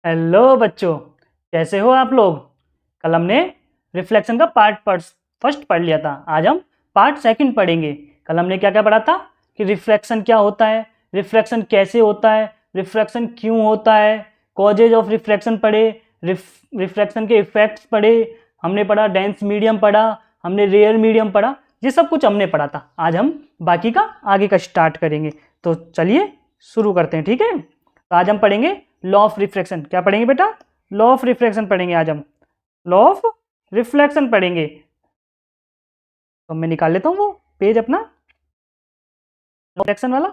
Hello बच्चों, कैसे हो आप लोग। कल हमने रिफ्लेक्शन का पार्ट फर्स्ट पढ़ लिया था। आज हम पार्ट सेकंड पढ़ेंगे। कल हमने क्या क्या पढ़ा था कि रिफ्लेक्शन क्या होता है, रिफ्लेक्शन कैसे होता है, रिफ्लेक्शन क्यों होता है, कॉजेज ऑफ रिफ्लेक्शन पढ़े, रिफ्लेक्शन के इफेक्ट्स पढ़े, हमने पढ़ा डेंस मीडियम पढ़ा, हमने रेयर मीडियम पढ़ा। ये सब कुछ हमने पढ़ा था। आज हम बाकी का आगे का स्टार्ट करेंगे। तो चलिए शुरू करते हैं, ठीक है। तो आज हम पढ़ेंगे लॉ ऑफ रिफ्लेक्शन। क्या पढ़ेंगे बेटा? लॉ ऑफ रिफ्लेक्शन पढ़ेंगे। आज हम लॉ ऑफ रिफ्लेक्शन पढ़ेंगे। तो मैं निकाल लेता हूँ वो पेज अपना रिफ्लेक्शन वाला।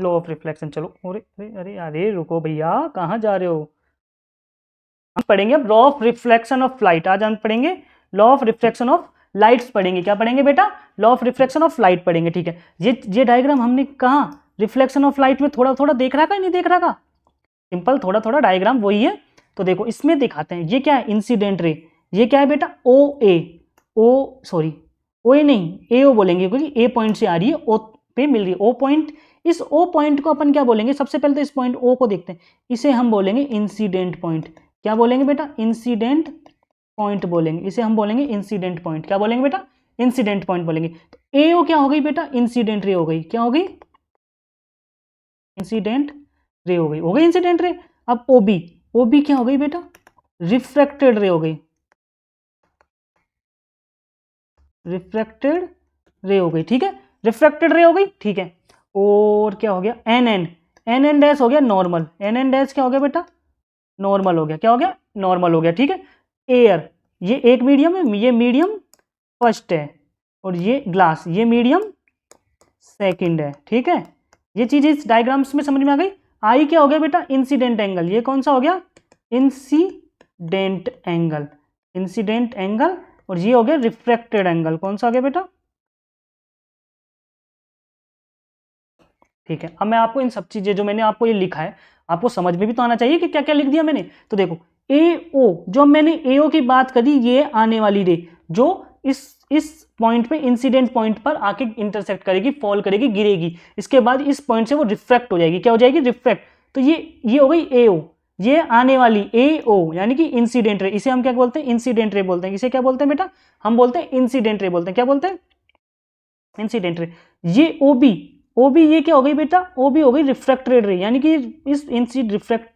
Law of reflection. चलो, अरे अरे अरे अरे रुको भैया, कहाँ जा रहे हो। हम पढ़ेंगे अब law of reflection of light. आज हम पढ़ेंगे law of reflection of lights पढ़ेंगे। क्या पढ़ेंगे बेटा? Law of reflection of light पढ़ेंगे, ठीक है। ये डायग्राम हमने कहा रिफ्लेक्शन ऑफ लाइट में थोड़ा थोड़ा देख रहा था, नहीं देख रहा था? सिंपल थोड़ा थोड़ा डायग्राम वही है। तो देखो इसमें दिखाते हैं। ये क्या है? इंसिडेंट रे। ये क्या है बेटा? ओ ए, ओ सॉरी ओ ए नहीं, ए ओ बोलेंगे क्योंकि ए पॉइंट से आ रही है, ओ पे मिल रही है ओ पॉइंट। इस ओ पॉइंट को अपन क्या बोलेंगे? सबसे पहले तो इस पॉइंट ओ को देखते हैं। इसे हम बोलेंगे इंसिडेंट पॉइंट। क्या बोलेंगे बेटा? इंसिडेंट पॉइंट बोलेंगे। इसे हम बोलेंगे इंसिडेंट पॉइंट। क्या बोलेंगे बेटा? इंसिडेंट पॉइंट बोलेंगे। तो ए ओ क्या हो गई बेटा? इंसिडेंट रे हो गई। क्या हो गई? इंसिडेंट रे हो गई। हो गई इंसिडेंट रे। अब ओबी, ओबी क्या हो गई बेटा? रिफ्रैक्टेड रे हो गई। रिफ्रैक्टेड रे हो गई, ठीक है। रिफ्रैक्टेड रे हो गई, ठीक है। और क्या हो गया? N N, N N dash हो गया नॉर्मल। एन एन डैश क्या हो गया बेटा? नॉर्मल हो गया। क्या हो गया? नॉर्मल हो गया, ठीक है। एयर, ये एक मीडियम है, ये मीडियम फर्स्ट है, और ये ग्लास, ये मीडियम सेकंड है, ठीक है। ये चीज इस डायग्राम्स में समझ में आ गई। आई क्या हो गया बेटा? Incident angle. ये कौन सा हो गया? Incident angle, incident angle. और ये हो गया रिफ्रैक्टेड एंगल। कौन सा हो गया बेटा? ठीक है। अब मैं आपको इन सब चीजें जो मैंने आपको ये लिखा है, आपको समझ में भी तो आना चाहिए कि क्या क्या लिख दिया मैंने। तो देखो ए ओ, जो मैंने ए ओ की बात करी, ये आने वाली रे जो इस पॉइंट पे इंसिडेंट पॉइंट पर आके इंटरसेक्ट करेगी, फॉल करेगी, गिरेगी। इसके बाद इस पॉइंट से वो रिफ्रैक्ट हो जाएगी। क्या हो जाएगी? रिफ्रैक्ट। तो ये हो गई ए ओ। ये आने वाली ए ओ यानी कि इंसिडेंट रे, इसे हम क्या बोलते हैं? इंसिडेंट रे बोलते हैं। इसे क्या बोलते हैं बेटा? हम बोलते हैं इंसिडेंट रे बोलते हैं। क्या बोलते हैं? Incident ray. ये ओबी, ओबी ये क्या हो गई बेटा? ओबी हो गई रिफ्रैक्टेड रे, यानी कि इस रिफ्रैक्ट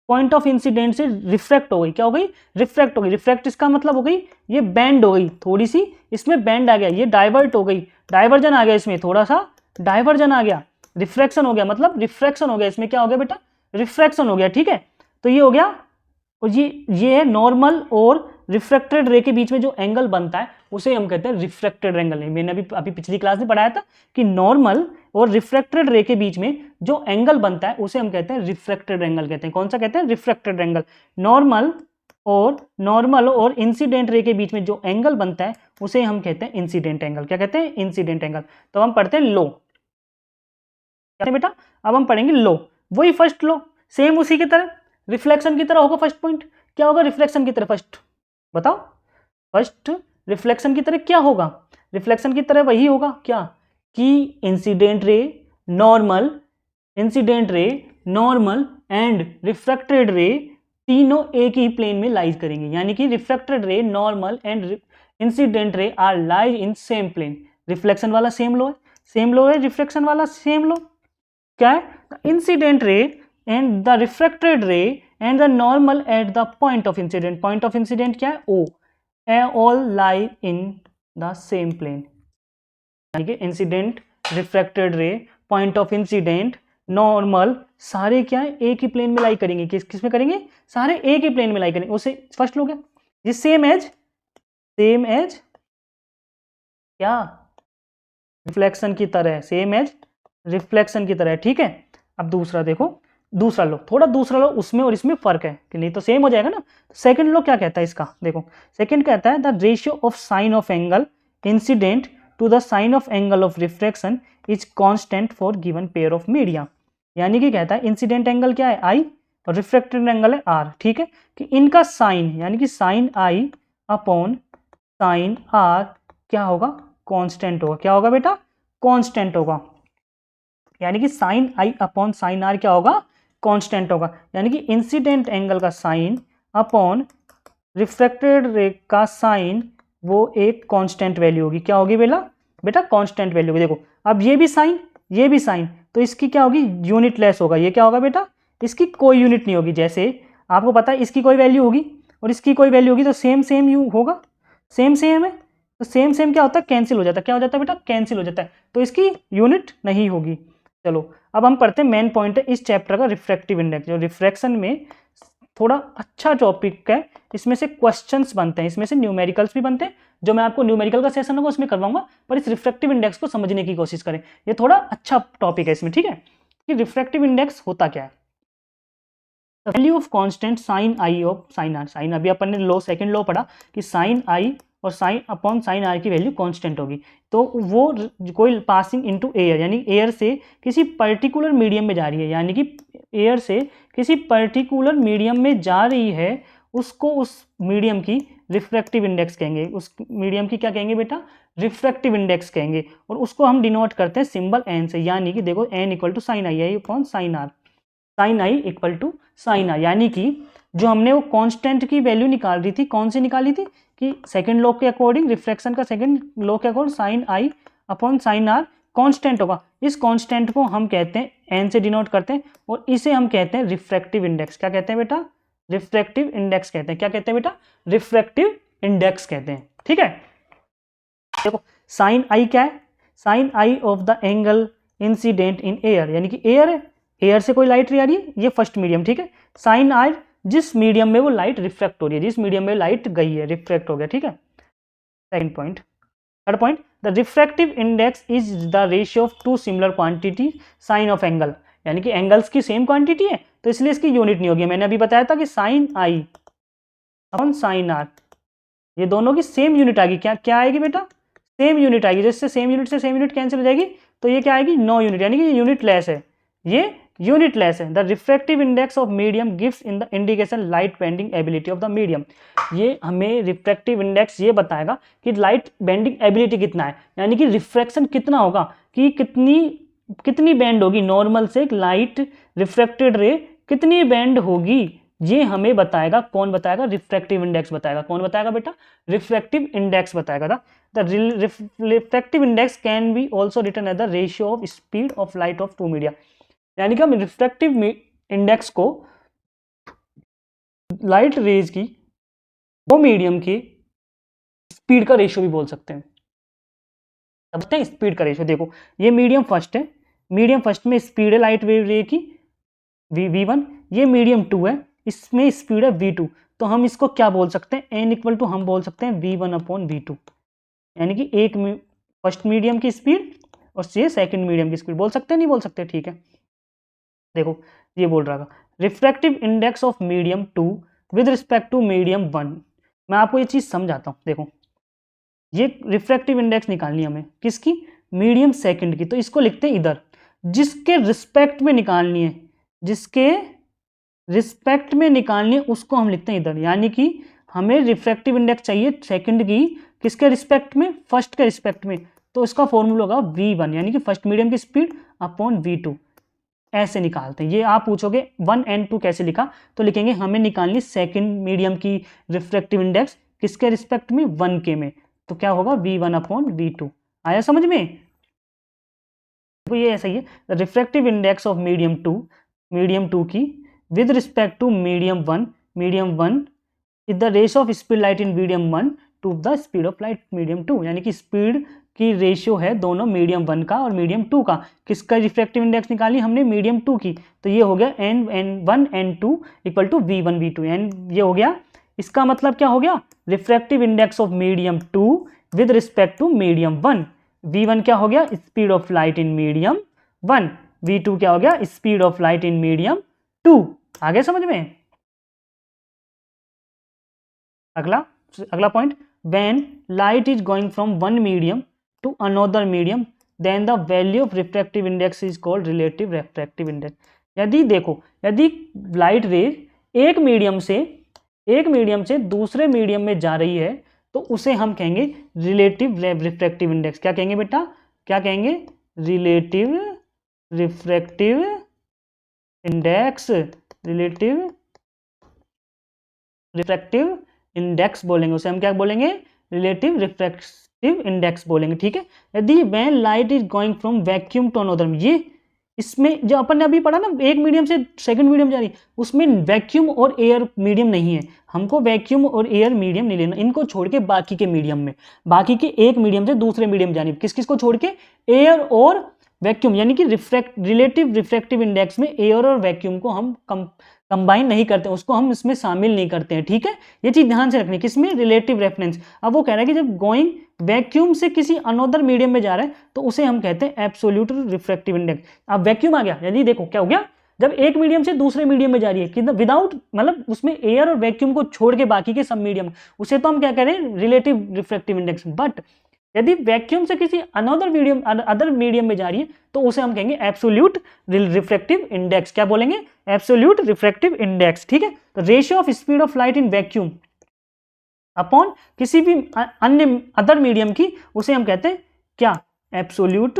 पॉइंट ऑफ इंसिडेंट से रिफ्रैक्ट हो गई। क्या हो गई? रिफ्रैक्ट हो गई। रिफ्रैक्ट इसका मतलब हो गई ये बैंड हो गई, थोड़ी सी इसमें बैंड आ गया, ये डाइवर्ट हो गई, डाइवर्जन आ गया इसमें, थोड़ा सा डाइवर्जन आ गया। रिफ्रैक्शन हो गया, मतलब रिफ्रैक्शन हो गया इसमें। क्या हो गया बेटा? रिफ्रैक्शन हो गया, ठीक है। तो ये हो गया। और ये है नॉर्मल और रिफ्रैक्टेड रे के बीच में जो एंगल बनता है उसे हम कहते हैं रिफ्रैक्टेड एंगल। मैंने अभी पिछली क्लास में पढ़ाया था कि नॉर्मल और रिफ्रैक्टेड रे के बीच में जो एंगल बनता है उसे हम कहते हैं रिफ्रैक्टेड एंगल कहते हैं। कौन सा कहते हैं? Refracted angle. नॉर्मल और इंसिडेंट रे के बीच में जो एंगल बनता है उसे हम कहते हैं इंसिडेंट एंगल। क्या कहते हैं? Incident angle. तो हम पढ़ते हैं लो। क्या बेटा? अब हम पढ़ेंगे लो, वही फर्स्ट लो, सेम उसी की तरह, रिफ्लेक्शन की तरह होगा फर्स्ट पॉइंट। क्या होगा रिफ्लेक्शन की तरह? फर्स्ट बताओ, फर्स्ट रिफ्लेक्शन की तरह क्या होगा? रिफ्लेक्शन की तरह वही होगा क्या कि incident ray, normal, incident ray, normal and refracted रे तीनों एक ही प्लेन में लाइज करेंगे। यानी कि refracted ray, normal and incident ray are lies in same plane. Reflection वाला सेम लो है, सेम लो है, रिफ्लेक्शन वाला सेम लो। क्या है? Incident ray and the refracted ray and the normal at the point of incident. Point of incident क्या है? ओ। All lie in the same plane. यानी कि incident, refracted ray, point of incident, normal, सारे क्या है? एक ही प्लेन में लाई करेंगे। किस में करेंगे? सारे एक ही प्लेन में लाई करेंगे। उसे फर्स्ट लोग है ये सेम एज क्या? रिफ्लेक्शन की तरह, सेम एज रिफ्लेक्शन की तरह, ठीक है। अब दूसरा देखो, दूसरा लो, थोड़ा दूसरा लो, उसमें और इसमें फर्क है कि नहीं तो सेम हो जाएगा ना। सेकंड लो क्या कहता है इसका? देखो सेकंड कहता है the ratio of sine of angle incident to the sine of angle of refraction is constant for given pair of media. यानी कि कहता है इंसिडेंट एंगल क्या है? आई, और रिफ्रैक्टेड एंगल है आर, ठीक है। कि इनका साइन यानी कि साइन आई अपॉन साइन आर क्या होगा? कांस्टेंट होगा। क्या होगा बेटा? कांस्टेंट होगा। यानी कि साइन आई अपॉन साइन आर क्या होगा? कांस्टेंट होगा, यानी कि इंसिडेंट एंगल का साइन अपॉन रिफ्रैक्टेड रे का साइन वो एक कांस्टेंट वैल्यू होगी। क्या होगी बेटा कांस्टेंट वैल्यू होगी। देखो अब ये भी साइन, ये भी साइन, तो इसकी क्या होगी, यूनिट लेस होगा। ये क्या होगा बेटा, इसकी कोई यूनिट नहीं होगी। जैसे आपको पता है इसकी कोई वैल्यू होगी और इसकी कोई वैल्यू होगी, तो सेम सेम यू होगा, सेम सेम है, तो सेम सेम क्या होता है, कैंसिल हो जाता है। क्या हो जाता है बेटा, कैंसिल हो जाता है, तो इसकी यूनिट नहीं होगी। चलो अब हम पढ़ते हैं मेन पॉइंट है इस चैप्टर का, रिफ्रैक्टिव इंडेक्स। जो रिफ्रैक्शन में थोड़ा अच्छा टॉपिक है, इसमें से क्वेश्चंस बनते हैं, इसमें से न्यूमेरिकल्स भी बनते हैं, जो मैं आपको न्यूमेरिकल का सेशन होगा उसमें करवाऊंगा, पर इस रिफ्रैक्टिव इंडेक्स को समझने की कोशिश करें। ये थोड़ा अच्छा टॉपिक है इसमें, ठीक है, कि रिफ्रैक्टिव इंडेक्स होता क्या है। Value of constant sine I of sine R. Sine अभी अपन ने लॉ, सेकंड लॉ पढ़ा कि साइन आई और साइन अपॉन साइन आर की वैल्यू कांस्टेंट होगी। तो वो कोई पासिंग इनटू एयर, यानी एयर से किसी पर्टिकुलर मीडियम में जा रही है, यानी कि एयर से किसी पर्टिकुलर मीडियम में जा रही है, उसको उस मीडियम की रिफ्रैक्टिव इंडेक्स कहेंगे। उस मीडियम की क्या कहेंगे बेटा, रिफ्रैक्टिव इंडेक्स कहेंगे। और उसको हम डिनोट करते हैं सिंबल एन से, यानी कि देखो N equal to sine I upon sine R, sine I equal to sine R. यानी कि जो हमने वो कांस्टेंट की वैल्यू निकाल रही थी, कौन सी निकाली थी, कि सेकंड लॉ के अकॉर्डिंग, रिफ्रैक्शन का सेकंड लॉ के अकॉर्डिंग साइन आई अपॉन साइन आर कांस्टेंट होगा। इस कांस्टेंट को हम कहते हैं एन से डिनोट करते हैं, और इसे हम कहते हैं रिफ्रैक्टिव इंडेक्स। क्या कहते हैं बेटा, रिफ्रैक्टिव इंडेक्स कहते हैं। क्या कहते हैं बेटा, रिफ्रैक्टिव इंडेक्स कहते हैं, ठीक है। देखो साइन आई क्या है, sine I of the angle incident in air, यानी कि एयर है, एयर से कोई लाइट आ रही है, ये फर्स्ट मीडियम, ठीक है। साइन आई जिस मीडियम में वो लाइट रिफ्लेक्ट हो रही है, जिस मीडियम में लाइट गई है, रिफ्लेक्ट हो गया, ठीक है। Second point, third point, the refractive index is the ratio of two similar quantity sine of angle, यानी कि एंगल्स की सेम क्वांटिटी है, तो इसलिए इसकी यूनिट नहीं होगी। मैंने अभी बताया था कि साइन आई अपॉन साइन आर, ये दोनों की सेम यूनिट आएगी। क्या क्या आएगी बेटा, सेम यूनिट आएगी। जिससे सेम यूनिट से सेम यूनिट कैंसिल हो जाएगी, तो ये क्या आएगी, नो यूनिट, यानी कि ये यूनिट लेस है, ये यूनिट लेस है। The refractive index of medium gives in the indication light bending ability of the medium. ये हमें रिफ्रैक्टिव इंडेक्स ये बताएगा कि लाइट बेंडिंग एबिलिटी कितना है, यानी कि रिफ्रैक्शन कितना होगा, कि कितनी बेंड होगी, नॉर्मल से लाइट रिफ्रैक्टेड रे कितनी बेंड होगी, ये हमें बताएगा। कौन बताएगा, रिफ्रैक्टिव इंडेक्स बताएगा। कौन बताएगा बेटा, रिफ्रैक्टिव इंडेक्स बताएगा। The refractive index can be also written as the ratio of speed of light of two media, यानी कि हम रिफ्रैक्टिव इंडेक्स को लाइट रेज की वो मीडियम की स्पीड का रेशियो भी बोल सकते हैं। समझते हैं स्पीड का रेशियो। देखो ये मीडियम फर्स्ट है, मीडियम फर्स्ट में स्पीड है लाइट वेव रे की v1, ये मीडियम 2 है, इसमें स्पीड है v2, तो हम इसको क्या बोल सकते हैं, n इक्वल टू हम बोल सकते हैं v1 अपॉन v2, यानी कि एक फर्स्ट मीडियम की स्पीड और ये सेकंड मीडियम की स्पीड। बोल सकते हैं, नहीं बोल सकते, ठीक है। देखो ये बोल रहा था refractive index of medium 2 with respect to medium 1। मैं आपको ये चीज़ समझाता हूँ। देखो ये रिफ्रैक्टिव इंडेक्स निकालनी है हमें, किसकी, मीडियम सेकंड की, तो इसको लिखते हैं इधर, जिसके रिस्पेक्ट में निकालनी है, जिसके रिस्पेक्ट में निकालनी है उसको हम लिखते हैं इधर। यानी कि हमें रिफ्रैक्टिव इंडेक्स चाहिए सेकंड की, किसके रिस्पेक्ट में, फर्स्ट के रिस्पेक्ट में, तो इसका फॉर्मूला होगा v1, यानी कि फर्स्ट मीडियम की स्पीड अपॉन v2, ऐसे निकालते हैं। ये आप पूछोगे 1 and 2 कैसे लिखा, तो लिखेंगे हमें निकालनी सेकंड मीडियम की रिफ्रैक्टिव इंडेक्स किसके रिस्पेक्ट में, 1 के में, तो क्या होगा v1 अपॉन v2। आया समझ में, तो ये ऐसा ही है, रिफ्रैक्टिव इंडेक्स ऑफ मीडियम 2 की with respect to medium 1 is the ratio of speed light in medium 1 to the speed of light medium 2, यानी कि स्पीड की रेशियो है दोनों मीडियम 1 का और मीडियम 2 का। किसका रिफ्रैक्टिव इंडेक्स निकाली हमने, मीडियम 2 की, तो ये हो गया n1 n2 equal to v1 v2, and ये हो गया। इसका मतलब क्या हो गया, refractive index of medium 2 with respect to medium 1, v1 क्या हो गया, speed of light in medium 1, v2 क्या हो गया, speed of light in medium 2। आगे समझ में। अगला point, when light is going from one medium to another medium then the value of refractive index is called relative refractive index. यदि light rays एक medium से दूसरे मीडियम में जा रही है, तो उसे हम कहेंगे रिलेटिव रिफ्रैक्टिव इंडेक्स। क्या कहेंगे बेटा, क्या कहेंगे, relative refractive index, relative refractive index बोलेंगे उसे, हम क्या बोलेंगे, रिलेटिव रिफ्रैक्टिव इंडेक्स बोलेंगे, ठीक है। यदि when light is going from vacuum to another, ये इसमें जो अपन ने अभी पढ़ा ना, एक मीडियम से सेकंड मीडियम जा रही है, उसमें वैक्यूम और एयर मीडियम नहीं है, हमको वैक्यूम और एयर मीडियम नहीं लेना, इनको छोड़ के बाकी के मीडियम में, बाकी के एक मीडियम से दूसरे मीडियम जानी, किस किस को छोड़ के, एयर और वैक्यूम, यानी कि रिलेटिव रिफ्रैक्टिव इंडेक्स में एयर और वैक्यूम को हम कंबाइन नहीं करते, उसको हम इसमें शामिल नहीं करते हैं, ठीक है। ये चीज ध्यान से रखनी, किसमें, रिलेटिव रेफरेंस। अब वो कह रहा है कि जब गोइंग वैक्यूम से किसी अनदर मीडियम में जा रहा है तो उसे हम कहते हैं एब्सोल्यूट रिफ्रैक्टिव इंडेक्स। अब वैक्यूम आ गया, यदि देखो क्या हो गया, जब एक मीडियम से दूसरे मीडियम में जा रही है कि विदाउट, मतलब उसमें एयर और वैक्यूम को छोड़ के बाकी के सब मीडियम, उसे तो हम क्या करें, रिलेटिव रिफ्रैक्टिव इंडेक्स। बट यदि वैक्यूम से किसी अनदर मीडियम, अदर मीडियम में जा रही है तो उसे हम कहेंगे एब्सोल्यूट रिफ्रैक्टिव इंडेक्स। क्या बोलेंगे, एब्सोल्यूट रिफ्रैक्टिव इंडेक्स, ठीक है। तो ratio of speed of light in vacuum upon किसी भी अन्य अदर मीडियम की, उसे हम कहते हैं क्या, एब्सोल्यूट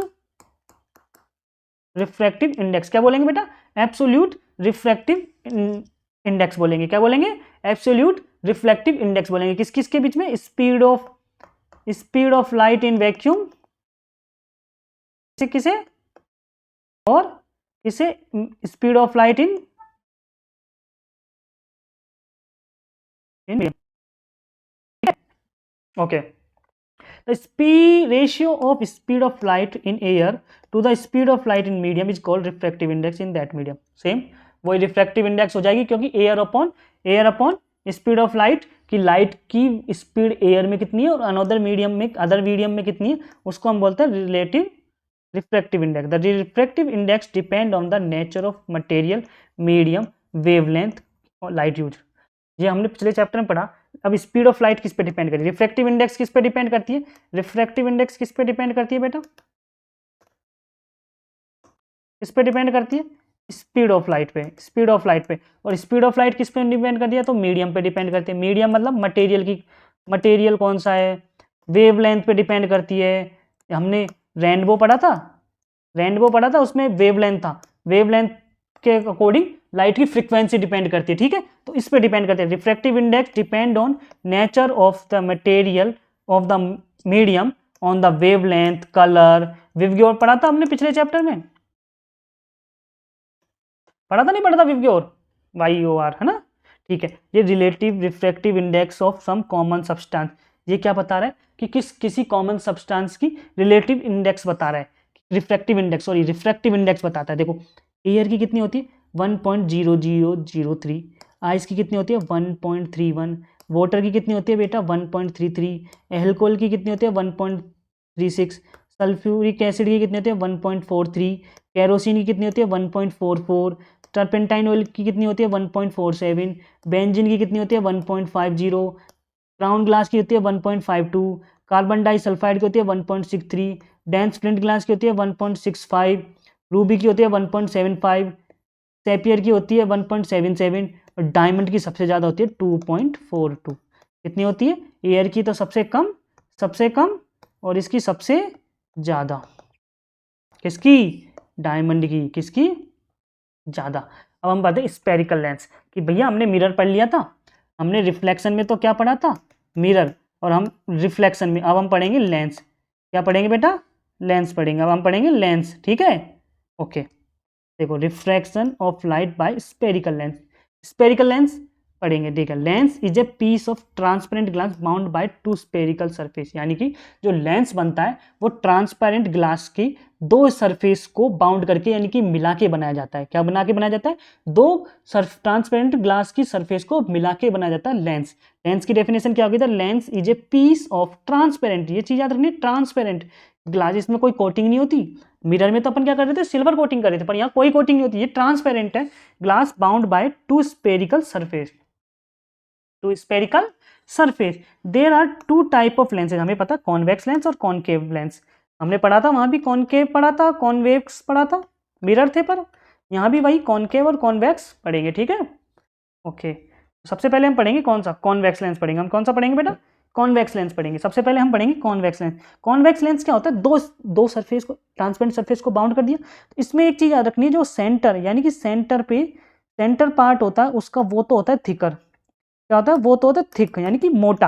रिफ्रैक्टिव इंडेक्स। क्या बोलेंगे बेटा, एब्सोल्यूट रिफ्रैक्टिव इंडेक्स बोलेंगे। क्या बोलेंगे, एब्सोल्यूट रिफ्लेक्टिव इंडेक्स बोलेंगे। किस किस के बीच में, speed of light in vacuum, किसे और किसे, speed of light in okay. The ratio of speed of light in air to the speed of light in medium is called refractive index in that medium. Same वही refractive index हो जाएगी, क्योंकि air upon speed of light, की light की speed air में कितनी है और अनदर मीडियम में, अदर मीडियम में कितनी है, उसको हम बोलते हैं relative refractive index. The refractive index depend on the nature of material, medium, wavelength और लाइट यूज। ये हमने पिछले चैप्टर में पढ़ा। अब स्पीड ऑफ लाइट किस पे डिपेंड करती है, रिफ्रैक्टिव इंडेक्स किस पे डिपेंड करती है, रिफ्रैक्टिव इंडेक्स किस पे डिपेंड करती है बेटा, किस पे डिपेंड करती है, स्पीड ऑफ लाइट पे, स्पीड ऑफ लाइट पे। और स्पीड ऑफ लाइट किस पे डिपेंड करती है, तो मीडियम पे डिपेंड करती है। मीडियम मतलब मटेरियल की, मटेरियल कौन सा है, वेवलेंथ पे डिपेंड करती है। हमने रेनबो पढ़ा था, उसमें वेवलेंथ था, वेवलेंथ के अकॉर्डिंग लाइट की फ्रीक्वेंसी डिपेंड करती है, ठीक है। तो इस पे डिपेंड करते हैं। Refractive index depend on nature of the material of the medium, on the wavelength, colour, विवग्योर पढ़ा था हमने पिछले चैप्टर में, पढ़ा था नहीं पढ़ा था, विवग्योर, YOR है ना, ठीक है। ये relative refractive index of some common substance, ये क्या बता रहा है कि किसी कॉमन सब्सटेंस की रिलेटिव इंडेक्स बता रहा है, refractive index, sorry refractive index बताता है। देखो एयर की कितनी होती है 1.0003, आइस की कितनी होती है 1.31, वाटर की कितनी होती है बेटा 1.33, एल्कोहल की कितनी होती है 1.36, सल्फ्यूरिक एसिड की कितनी होती है 1.43, केरोसिन की कितनी होती है 1.44, टर्पेंटाइन ऑयल की कितनी होती है 1.47, बेंजीन की कितनी होती है 1.50, क्राउन ग्लास की होती है 1.52, कार्बन डाइसल्फाइड की होती है 1.63, डेंस फ्लिंट ग्लास की होती है 1.65, रूबी की होती है 1.75, सैपियर की होती है 1.77 और डायमंड की सबसे ज़्यादा होती है 2.42। कितनी होती है, एयर की तो सबसे कम और इसकी सबसे ज़्यादा, किसकी, डायमंड की, किसकी ज़्यादा। अब हम बात है स्पेरिकल लेंस कि भैया हमने मिरर पढ़ लिया था, हमने रिफ्लेक्शन में तो क्या पढ़ा था, मिरर, और हम रिफ्लेक्शन में अब हम पढ़ेंगे लेंस। क्या पढ़ेंगे बेटा, लेंस पढ़ेंगे, अब हम पढ़ेंगे लेंस, ठीक है। ओके देखो refraction of light by spherical lens, spherical lens पढ़ेंगे। देखा lens is a piece of transparent glass bound by two spherical surface, यानी कि जो लेंस बनता है वो ट्रांसपेरेंट ग्लास की दो सरफेस को बाउंड करके, यानी कि मिला के बनाया जाता है। क्या बना के बनाया जाता है, दो ट्रांसपेरेंट ग्लास की सरफेस को मिला के बनाया जाता है लेंस। लेंस की डेफिनेशन क्या होगी, the lens is a piece of transparent, ये चीज याद रखनी, ट्रांसपेरेंट ग्लास, इसमें कोई कोटिंग नहीं होती। मिरर में तो अपन क्या कर रहे थे, सिल्वर कोटिंग कर रहे थे, पर यहाँ कोई कोटिंग नहीं होती, ये ट्रांसपेरेंट है। Glass bound by two spherical surface, two spherical surface. There are two type of lenses, हमें पता कॉन्वेक्स लेंस और कॉनकेव लेंस, हमने पढ़ा था वहां भी कॉनकेव पढ़ा था, कॉन्वेक्स पढ़ा था, मिरर थे, पर यहाँ भी वही कॉनकेव और कॉन्वेक्स पढ़ेंगे, ठीक है। ओके सबसे पहले हम पढ़ेंगे कौन सा, कॉन्वेक्स लेंस पढ़ेंगे हम। कौन सा पढ़ेंगे बेटा, कॉन्वेक्स लेंस पढ़ेंगे। सबसे पहले हम पढ़ेंगे कॉन्वेक्स लेंस। कॉन्वेक्स लेंस क्या होता है, दो सरफेस को, ट्रांसपेरेंट सरफेस को बाउंड कर दिया। तो इसमें एक चीज याद रखनी है, जो सेंटर यानी कि सेंटर पार्ट होता है उसका, वो तो होता है थिकर। क्या होता है, वो तो होता है थिक यानी कि मोटा।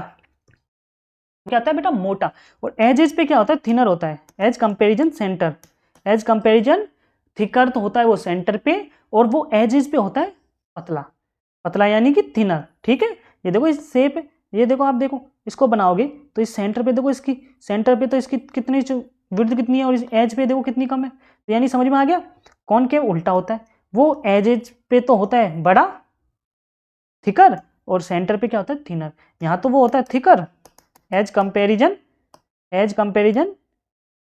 क्या होता है बेटा, मोटा। और एज पे क्या होता है, थिनर होता है। As comparison centre, as comparison thicker तो होता है वो सेंटर पे, और वो एजेस पे होता है पतला। पतला यानी कि थिनर, ठीक है। ये देखो इस शेप है, ये देखो, आप देखो इसको बनाओगे तो इस सेंटर पे देखो, इसकी सेंटर पे तो इसकी कितनी विड्थ कितनी है, और इस एज पे देखो कितनी कम है। तो यानी समझ में आ गया, कॉनकेव उल्टा होता है, वो एज पे तो होता है बड़ा थिकर, और सेंटर पे क्या होता है, थिनर। यहाँ तो वो होता है thicker as comparison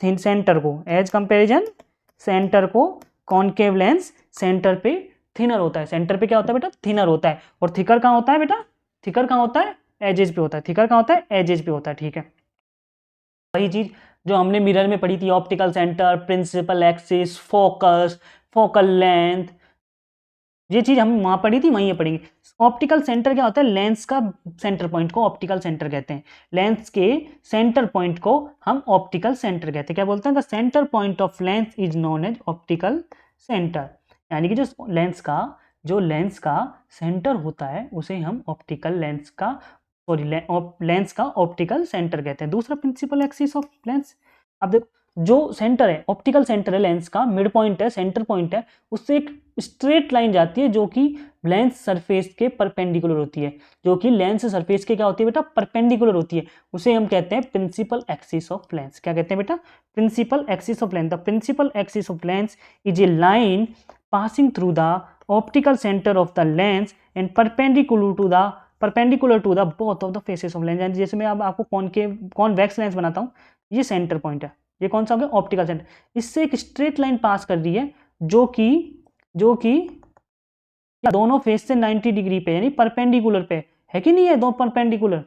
thin centre को, एज कंपेरिजन सेंटर को कॉनकेव लेंस सेंटर पे थिनर होता है। सेंटर पे क्या होता है बेटा, थिनर होता है। और थिकर कहाँ होता है बेटा, थिकर कहाँ होता है, एजेस पे होता है। थिकर कहाँ होता है, एजेस पे होता है, ठीक है। वही चीज जो हमने मिरर में पढ़ी थी, optical centre, principal axis, focus, focal length, ये चीज हम वहां पढ़ी थी, वहीं पढ़ेंगे। ऑप्टिकल सेंटर क्या होता है, लेंस का सेंटर पॉइंट को ऑप्टिकल सेंटर कहते हैं। लेंस के सेंटर पॉइंट को हम ऑप्टिकल सेंटर कहते हैं। क्या बोलते हैं, the centre point of lens is known as optical centre. यानी कि जो लेंस का सेंटर होता है उसे हम ऑप्टिकल लेंस का, सॉरी लेंस का ऑप्टिकल सेंटर कहते हैं। दूसरा प्रिंसिपल एक्सिस ऑफ लेंस, अब देखो जो सेंटर है, ऑप्टिकल सेंटर है लेंस का, मिड पॉइंट है, सेंटर पॉइंट है, उससे एक स्ट्रेट लाइन जाती है जो कि लेंस सरफेस के परपेंडिकुलर होती है। जो कि लेंस सरफेस के क्या होती है बेटा, परपेंडिकुलर होती है। उसे हम कहते हैं प्रिंसिपल एक्सिस ऑफ लेंस। क्या कहते हैं बेटा, principal axis of lens. The principal axis of lens is a line passing through the optical centre of the lens and perpendicular to the both of the faces of lens. जैसे मैं अब आपको convex lens बनाता हूँ, ये centre point है, ये कौन सा हो गया, ऑप्टिकल सेंटर। इससे एक स्ट्रेट लाइन पास कर रही है जो कि दोनों फेस से 90 डिग्री पे यानी परपेंडिकुलर पे है कि नहीं है, दो परपेंडिकुलर,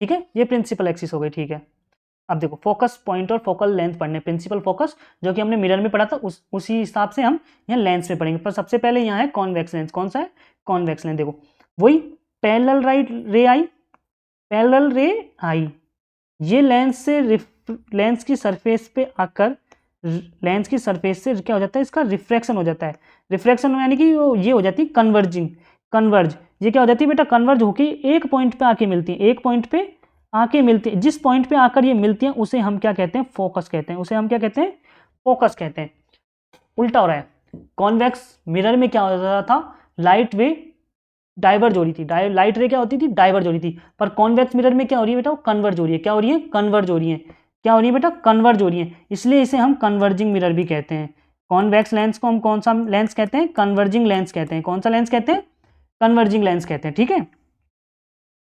ठीक है। ये प्रिंसिपल एक्सिस हो गई, ठीक है। अब देखो फोकस पॉइंट और फोकल लेंथ पढ़ने, प्रिंसिपल फोकस जो कि हमने मिरर में पढ़ा था उसी हिसाब से हम यहाँ लेंस में पढ़ेंगे। पर सबसे पहले यहाँ है कॉन्वेक्स लेंस। कौन सा है, कॉन्वेक्स लेंस। देखो वही पैरेलल रे आई, ये लेंस की सरफेस पे आकर, लेंस की सरफेस से क्या हो जाता है, इसका रिफ्रैक्शन हो जाता है। रिफ्रैक्शन यानी कि ये हो जाती है कन्वर्ज। ये क्या हो जाती है बेटा, कन्वर्ज होके एक पॉइंट पे आके मिलती है, एक पॉइंट पे आके मिलती है। जिस पॉइंट पे आकर ये मिलती है उसे हम क्या कहते हैं, फोकस कहते हैं। उसे हम क्या कहते हैं, फोकस कहते हैं। उल्टा हो रहा है, कॉन्वेक्स मिरर में क्या होता था, लाइट वे डाइवर्ज हो रही थी, लाइट रे क्या होती थी, डाइवर्ज हो रही थी। पर कॉन्वेक्स मिरर में क्या हो रही है बेटा, कन्वर्ज हो रही है। क्या हो रही है, कन्वर्ज हो रही है। क्या हो रही है बेटा, कन्वर्ज हो रही है। इसलिए इसे हम कन्वर्जिंग मिरर भी कहते हैं। कॉन्वेक्स लेंस को हम कौन सा लेंस कहते हैं, कन्वर्जिंग लेंस कहते हैं। कौन सा लेंस कहते हैं, कन्वर्जिंग लेंस कहते हैं, ठीक है।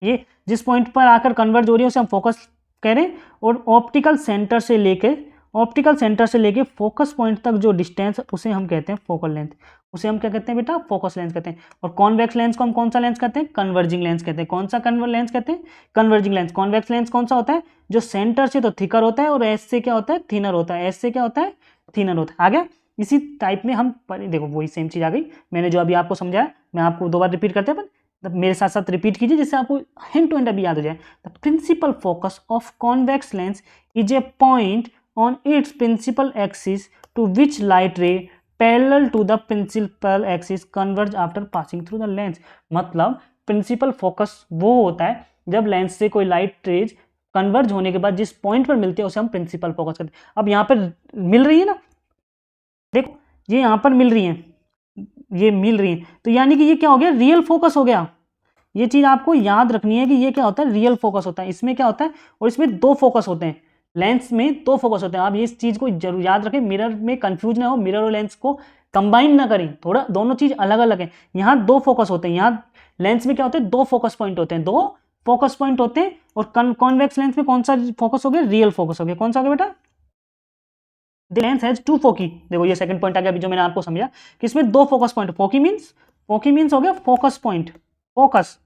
ये जिस पॉइंट पर आकर कन्वर्ज हो रही है उसे हम फोकस कह रहे हैं। और ऑप्टिकल सेंटर से लेके फोकस पॉइंट तक जो डिस्टेंस, उसे हम कहते हैं फोकल लेंथ। उसे हम क्या कहते हैं बेटा, फोकस लेंस कहते हैं। और कॉन्वेक्स लेंस को हम कौन सा लेंस कहते हैं, कन्वर्जिंग लेंस कहते हैं। कौन सा लेंस कहते हैं, कन्वर्जिंग लेंस। कॉन्वेक्स लेंस कौन सा होता है, जो सेंटर से तो थिकर होता है और एज से क्या होता है, थिनर होता है। एज से क्या होता है, थिनर होता है। आ गया, इसी टाइप में हम देखो वही सेम चीज आ गई। मैंने जो अभी आपको समझाया मैं आपको दो बार रिपीट करते हैं, पर मेरे साथ साथ रिपीट कीजिए जिससे आपको हिंट टू हिंट अभी याद हो जाए। The principal focus of convex lens is a point on its principal axis to which light ray parallel to the principal axis converge after passing through the lens। मतलब principal focus वो होता है जब lens से कोई light rays converge होने के बाद जिस पॉइंट पर मिलती है उसे हम प्रिंसिपल फोकस करते हैं। अब यहाँ पर मिल रही है ना, देखो ये यहाँ पर मिल रही है, ये मिल रही है, तो यानी कि ये क्या हो गया, रियल फोकस हो गया। ये चीज आपको याद रखनी है कि ये क्या होता है, रियल फोकस होता है। इसमें क्या होता है, और इसमें दो फोकस होते हैं, लेंस में दो फोकस होते हैं। आप इस चीज को जरूर याद रखें, मिरर में कंफ्यूज ना हो, मिरर और लेंस को कंबाइन ना करें, थोड़ा दोनों चीज अलग अलग है। यहाँ दो फोकस होते हैं, यहाँ लेंस में क्या होते हैं, दो फोकस पॉइंट होते हैं, दो फोकस पॉइंट होते हैं। और कॉन्वेक्स लेंस में कौन सा फोकस हो गया, रियल फोकस हो गया। कौन सा हो गया बेटा, द लेंस हैज टू फोकी। देखो ये सेकंड पॉइंट आ गया अभी जो मैंने आपको समझा कि इसमें दो फोकस पॉइंट। फोकी मीन्स हो गया फोकस पॉइंट, फोकस,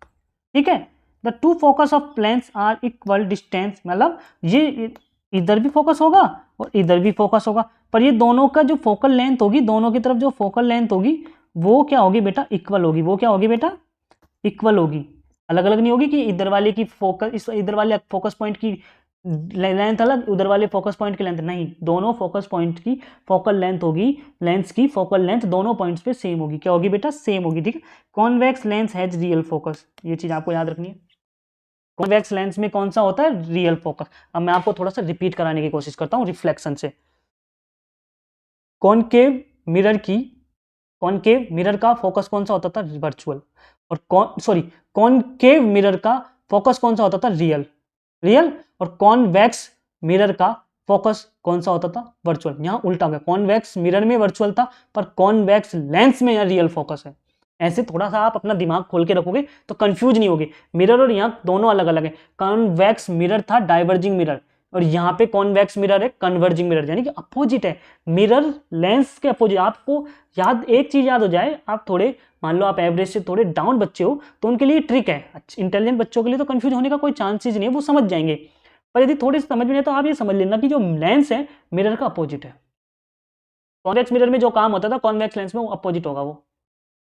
ठीक है। The two focus of lens are equal distance, मतलब ये इधर भी फोकस होगा और इधर भी फोकस होगा, पर ये दोनों का जो फोकल लेंथ होगी, दोनों की तरफ जो फोकल लेंथ होगी वो क्या होगी बेटा, इक्वल होगी। वो क्या होगी बेटा, इक्वल होगी। अलग अलग नहीं होगी कि इधर वाले की फोकस, इस इधर वाले फोकस पॉइंट की लेंथ अलग, उधर वाले फोकस पॉइंट की लेंथ नहीं, दोनों फोकस पॉइंट की फोकल लेंथ होगी, लेंस की फोकल लेंथ दोनों पॉइंट्स पे सेम होगी। क्या होगी बेटा? सेम होगी। ठीक है, convex lens has real focus, ये चीज आपको याद रखनी है। कॉन्वेक्स लेंस में कौन सा होता है? Real focus. अब मैं आपको थोड़ा सा रिपीट कराने की कोशिश करता हूँ रिफ्लेक्शन से। कॉनकेव मिरर की, कॉनकेव मिरर का फोकस कौन सा होता था? वर्चुअल। और कॉनकेव मिरर का फोकस कौन सा होता था? रियल। रियल। और कॉन्वेक्स मिरर का फोकस कौन सा होता था? वर्चुअल। यहां उल्टा हो गया, कॉन्वेक्स मिरर में वर्चुअल था, पर कॉन्वेक्स लेंस में यहां रियल फोकस है। ऐसे थोड़ा सा आप अपना दिमाग खोल के रखोगे तो कंफ्यूज नहीं होगे। मिरर और यहां दोनों अलग अलग है। कॉन्वेक्स मिरर था डाइवर्जिंग मिरर, और यहां पे कॉन्वेक्स मिरर है कन्वर्जिंग मिरर, यानी कि अपोजिट है। मिरर लेंस के अपोजिट। आपको याद, एक चीज याद हो जाए, आप थोड़े, मान लो आप एवरेज से थोड़े डाउन बच्चे हो तो उनके लिए ट्रिक है। इंटेलिजेंट बच्चों के लिए तो कंफ्यूज होने का कोई चांसेस नहीं है, वो समझ जाएंगे। पर यदि थोड़ी समझ में नहीं तो आप ये समझ लेना कि जो लेंस है मिरर का अपोजिट है। कॉन्वेक्स मिरर में जो काम होता था कॉन्वेक्स लेंस में वो अपोजिट होगा वो।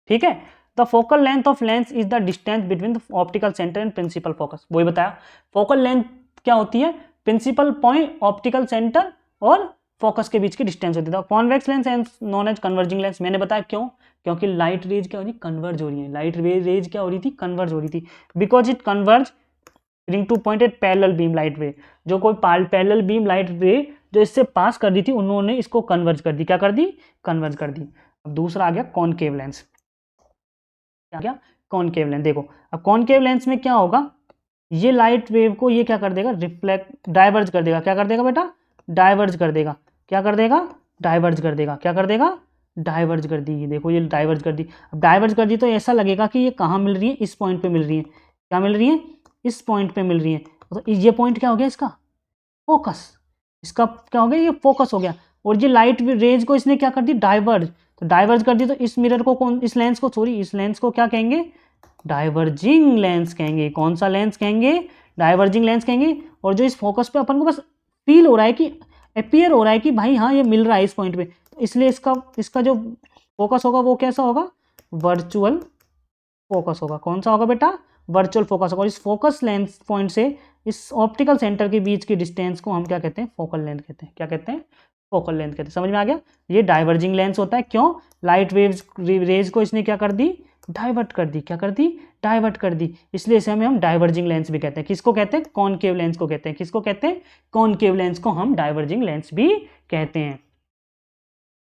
ठीक है, the focal length of lens is the distance between the optical centre and principal focus. वही बताया, फोकल लेंथ क्या होती है? प्रिंसिपल पॉइंट, ऑप्टिकल सेंटर और फोकस के बीच की डिस्टेंस होती है। Convex lens and known as converging lens. मैंने बताया क्यों? क्योंकि लाइट रेज क्या हो रही, कन्वर्ज हो रही है। लाइट रेज क्या हो रही थी? कन्वर्ज हो रही थी। Because it converging to point at parallel beam light ray. जो कोई पैरेलल बीम लाइट रे जो इससे पास कर दी थी, उन्होंने इसको कन्वर्ज कर दी। क्या कर दी? कन्वर्ज कर दी। अब दूसरा आ गया कॉनकेव लेंस। क्या क्या? Concave lens. देखो अब कॉनकेव लेंस में क्या होगा, ये लाइट वेव को ये क्या कर देगा? रिफ्लेक्ट, डाइवर्ज कर देगा। क्या कर देगा बेटा? डाइवर्ज कर देगा। क्या कर देगा? डाइवर्ज कर देगा। क्या कर देगा? डाइवर्ज कर दी। देखो ये डाइवर्ज कर दी। अब डाइवर्ज कर दी तो ऐसा लगेगा कि ये कहाँ मिल रही है? इस पॉइंट पे मिल रही है। क्या मिल रही है? इस पॉइंट पे मिल रही है। तो ये पॉइंट क्या हो गया? इसका फोकस। इसका क्या हो गया? ये फोकस हो गया। और ये लाइट रेज को इसने क्या कर दी? डाइवर्ज। तो डाइवर्ज कर दी तो इस मिरर को कौन, इस लेंस को, सॉरी इस लेंस को क्या कहेंगे? डाइवर्जिंग लेंस कहेंगे। कौन सा लेंस कहेंगे? डाइवर्जिंग लेंस कहेंगे। और जो इस फोकस पे अपन को बस फील हो रहा है कि, अपियर हो रहा है कि भाई हाँ ये मिल रहा है इस पॉइंट पे, तो इसलिए इसका इसका जो फोकस होगा वो कैसा होगा? वर्चुअल फोकस होगा। कौन सा होगा बेटा? वर्चुअल फोकस होगा। इस फोकस लेंस पॉइंट से इस ऑप्टिकल सेंटर के बीच की डिस्टेंस को हम क्या कहते हैं? फोकल लेंथ कहते हैं। क्या कहते हैं? फोकल लेंथ कहते हैं। समझ में आ गया? ये डाइवर्जिंग लेंस होता है। क्यों? लाइट वेव्स रेज को इसने क्या कर दी? डाइवर्ट कर दी। क्या कर दी? डाइवर्ट कर दी। इसलिए इसे हम डाइवर्जिंग लेंस भी कहते हैं। किसको कहते हैं? कॉनकेव लेंस को कहते हैं। किसको कहते हैं? कॉनकेव लेंस को हम डाइवर्जिंग लेंस भी कहते हैं।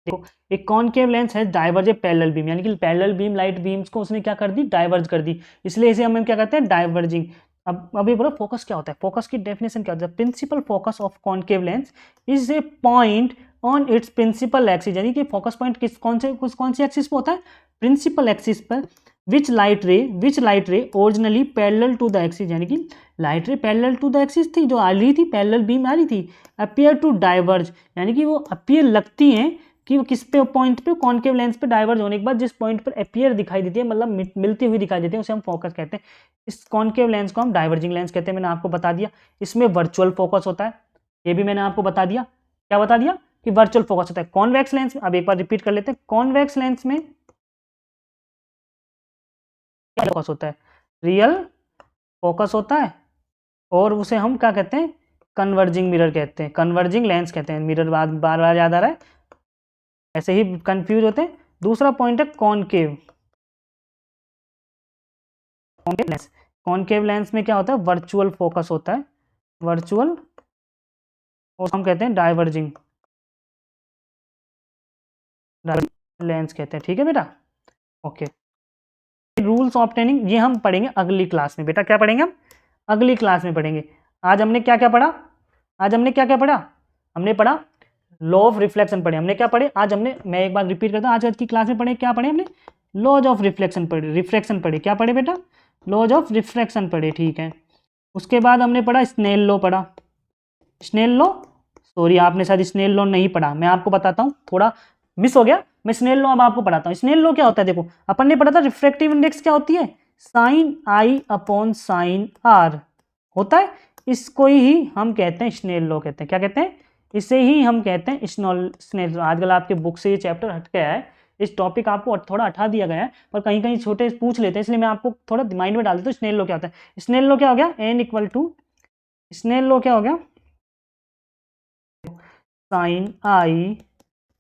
देखो एक कॉनकेव लेंस है डाइवर्ज पैरेलल बीम, यानी कि पैरेलल बीम लाइट बीम्स को उसने क्या कर दी? डाइवर्ज कर दी। इसलिए इसे हम क्या कहते हैं? डाइवर्जिंग। अब ये बोलो फोकस क्या होता है? फोकस की डेफिनेशन क्या होता है? Principal focus of concave lens is a point on its principal axis, यानी कि फोकस पॉइंट किस कौन सी एक्सिस पे होता है? प्रिंसिपल एक्सिस पर। Which light ray originally parallel to the axis, यानी कि light ray parallel to the axis थी, जो आ रही थी पैरेलल बीम आ रही थी, अपियर टू डाइवर्ज, यानी कि वो अपियर लगती हैं कि वो किस पे पॉइंट पे? कॉनकेव लेंस पे डाइवर्ज होने के बाद जिस पॉइंट पर अपियर दिखाई देती है, मतलब मिलती हुई दिखाई देती है, उसे हम फोकस कहते हैं। इस कॉनकेव लेंस को हम डाइवर्जिंग लेंस कहते हैं। मैंने आपको बता दिया। इसमें वर्चुअल फोकस होता है, ये भी मैंने आपको बता दिया। क्या बता दिया? कि वर्चुअल फोकस होता है। कॉन्वेक्स लेंस में, अब एक बार रिपीट कर लेते हैं, कॉन्वेक्स लेंस में क्या फोकस होता है? रियल फोकस होता है। और उसे हम क्या कहते हैं? कन्वर्जिंग मिरर कहते हैं, कन्वर्जिंग लेंस कहते हैं। मिरर बार बार याद आ रहा है, ऐसे ही कंफ्यूज होते हैं। दूसरा पॉइंट है concave. Concave lens, concave lens में क्या होता है? वर्चुअल फोकस होता है, वर्चुअल, और हम कहते हैं डाइवर्जिंग लेंस कहते हैं। ठीक है बेटा, ओके। रूल्स ऑब्टेनिंग ये हम पढ़ेंगे अगली क्लास में। बेटा क्या पढ़ेंगे हम? अगली क्लास में पढ़ेंगे। आज हमने क्या क्या पढ़ा? आज हमने क्या क्या पढ़ा? हमने पढ़ा लॉ ऑफ रिफ्लेक्शन पढ़े। हमने क्या पढ़े आज? हमने, मैं एक बार रिपीट करता हूँ, आज की क्लास में पढ़े क्या पढ़े हमने? लॉज ऑफ रिफ्लेक्शन पढ़े, रिफ्रैक्शन पढ़े। क्या पढ़े बेटा? लॉज ऑफ रिफ्रैक्शन पढ़े। ठीक है, उसके बाद हमने पढ़ा स्नेल लॉ पढ़ा। स्नेल लॉ, सॉरी आपने शायद स्नेल लॉ नहीं पढ़ा, मैं आपको बताता हूँ, थोड़ा मिस हो गया। मैं स्नेल लॉ अब आपको पढ़ाता हूँ। स्नेल लॉ क्या होता है? देखो अपन ने पढ़ा था रिफ्रैक्टिव इंडेक्स क्या होती है? साइन आई अपॉन साइन आर होता है। इसको ही हम कहते हैं स्नेल लॉ कहते हैं। क्या कहते हैं? इसे ही हम कहते हैं स्नेल। आजकल आपके बुक से ये चैप्टर हट गया है, इस टॉपिक आपको थोड़ा हटा दिया गया है, पर कहीं कहीं छोटे पूछ लेते हैं, इसलिए मैं आपको थोड़ा माइंड में डाल देता हूँ। स्नेल लॉ क्या होता है? स्नेल लॉ क्या हो गया? n equal to, Snell law क्या हो गया? Sine I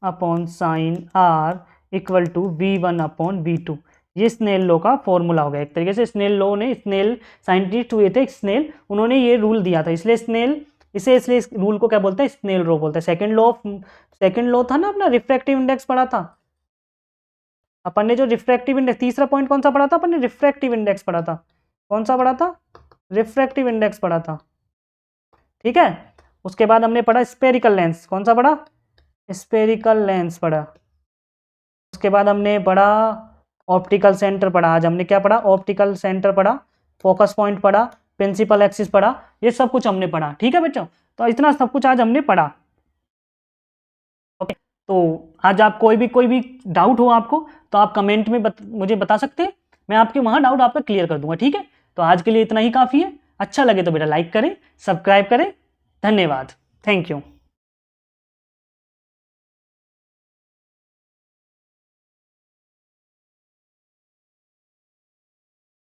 upon sine r equal to V1 upon V2। ये स्नेल लॉ का फॉर्मूला हो गया एक तरीके से। स्नेल लॉ ने, स्नेल साइंटिस्ट हुए थे स्नेल, उन्होंने ये रूल दिया था, इसलिए स्नेल इसलिए इस रूल को क्या बोलते हैं? स्नेल लॉ बोलते हैं। सेकंड लॉ था ना अपना, रिफ्रैक्टिव इंडेक्स पढ़ा था अपन ने, जो रिफ्रैक्टिव इंडेक्स, तीसरा पॉइंट कौन सा पढ़ा था अपन ने? रिफ्रैक्टिव इंडेक्स पढ़ा था। कौन सा पढ़ा था? रिफ्रैक्टिव इंडेक्स पढ़ा था, ठीक है। उसके बाद हमने पढ़ा स्फेरिकल लेंस, कौन सा पढ़ा? स्फेरिकल लेंस पढ़ा। उसके बाद हमने पढ़ा ऑप्टिकल सेंटर पढ़ा। आज हमने क्या पढ़ा? ऑप्टिकल सेंटर पढ़ा, फोकस पॉइंट पढ़ा, प्रिंसिपल एक्सिस पढ़ा, ये सब कुछ हमने पढ़ा, ठीक है बच्चों। तो इतना सब कुछ आज हमने पढ़ा, ओके। तो आज आप कोई भी डाउट हो आपको, तो आप कमेंट में मुझे बता सकते हैं, मैं आपके वहाँ डाउट आपका क्लियर कर दूंगा, ठीक है। तो आज के लिए इतना ही काफ़ी है। अच्छा लगे तो बेटा लाइक करें, सब्सक्राइब करें। धन्यवाद, थैंक यू।